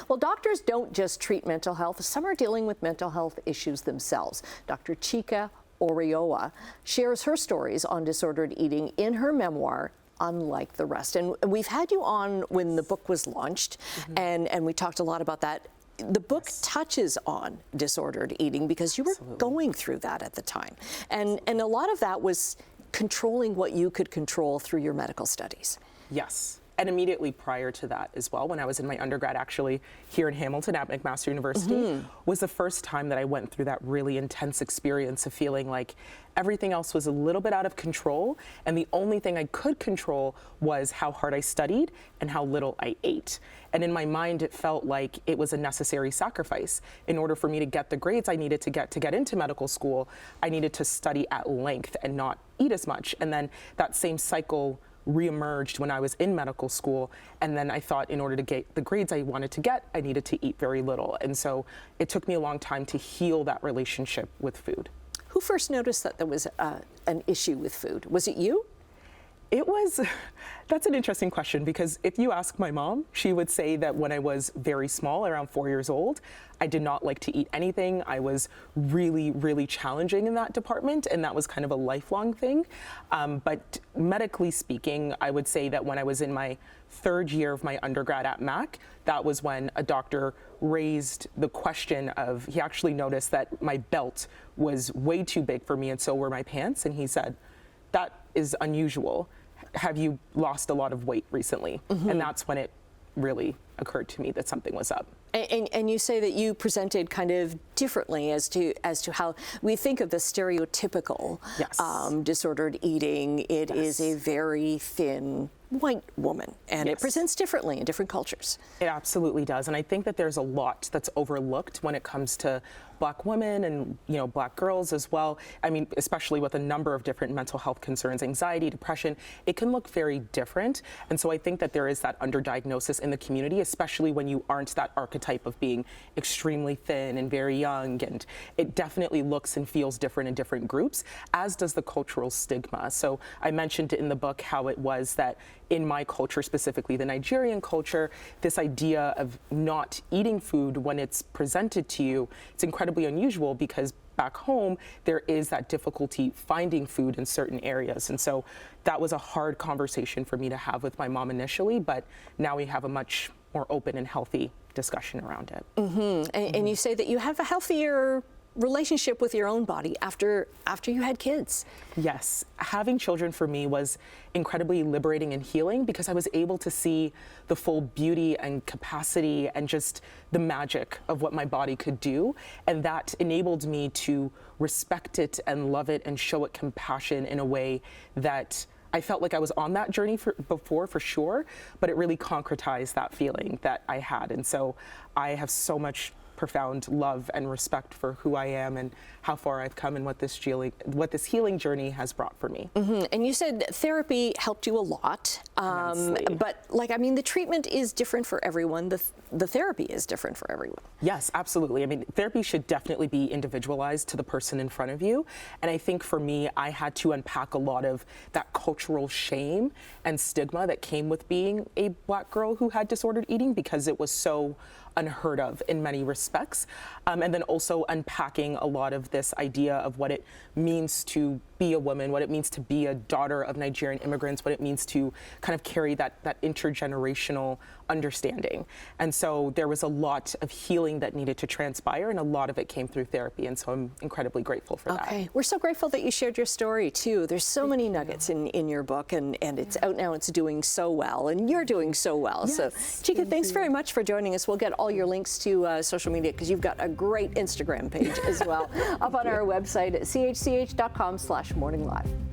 Well, doctors don't just treat mental health. Some are dealing with mental health issues themselves. Dr. Chika Oriuwa shares her stories on disordered eating in her memoir, Unlike the Rest. And we've had you on when the book was launched, and we talked a lot about that. The book touches on disordered eating because you were going through that at the time. And a lot of that was controlling what you could control through your medical studies. Yes. And immediately prior to that as well, when I was in my undergrad actually here in Hamilton at McMaster University, was the first time that I went through that really intense experience of feeling like everything else was a little bit out of control, and the only thing I could control was how hard I studied and how little I ate. And in my mind, it felt like it was a necessary sacrifice. In order for me to get the grades I needed to get into medical school, I needed to study at length and not eat as much. And then that same cycle reemerged when I was in medical school, and then I thought in order to get the grades I wanted to get, I needed to eat very little. And so it took me a long time to heal that relationship with food. Who first noticed that there was an issue with food? Was it you? That's an interesting question, because if you ask my mom, she would say that when I was very small, around 4 years old, I did not like to eat anything. I was really, really challenging in that department, and that was kind of a lifelong thing. But medically speaking, I would say that when I was in my third year of my undergrad at Mac, that was when a doctor raised the question of, he actually noticed that my belt was way too big for me, and so were my pants, and he said, "That is unusual. Have you lost a lot of weight recently?" And that's when it really occurred to me that something was up. And you say that you presented kind of differently as to how we think of the stereotypical disordered eating. It is a very thin white woman, and it presents differently in different cultures. It absolutely does, and I think that there's a lot that's overlooked when it comes to Black women and Black girls as well. I mean, especially with a number of different mental health concerns, anxiety, depression, it can look very different. And so I think that there is that underdiagnosis in the community, especially when you aren't that archetype of being extremely thin and very young. And it definitely looks and feels different in different groups, as does the cultural stigma. So I mentioned in the book how it was that in my culture, specifically the Nigerian culture, this idea of not eating food when it's presented to you, it's incredibly unusual, because back home there is that difficulty finding food in certain areas. And so that was a hard conversation for me to have with my mom initially, but now we have a much more open and healthy discussion around it. And you say that you have a healthier relationship with your own body after you had kids. Yes, having children for me was incredibly liberating and healing, because I was able to see the full beauty and capacity and just the magic of what my body could do, and that enabled me to respect it and love it and show it compassion in a way that I felt like I was on that journey before, for sure, but it really concretized that feeling that I had. And so I have so much profound love and respect for who I am and how far I've come and what this healing journey has brought for me. And you said therapy helped you a lot, but the treatment is different for everyone. The therapy is different for everyone. Yes, absolutely. I mean, therapy should definitely be individualized to the person in front of you. And I think for me, I had to unpack a lot of that cultural shame and stigma that came with being a Black girl who had disordered eating, because it was so unheard of in many respects. And then also unpacking a lot of this idea of what it means to be a woman, what it means to be a daughter of Nigerian immigrants, what it means to kind of carry that intergenerational understanding. And so there was a lot of healing that needed to transpire, and a lot of it came through therapy. And so I'm incredibly grateful for that. Okay, we're so grateful that you shared your story too. There's so many nuggets in your book, and it's out now. It's doing so well, and you're doing so well. Yes, so Chika, thanks very much for joining us. We'll get all your links to social media, because you've got a great Instagram page as well up on our website at chch.com/morninglive.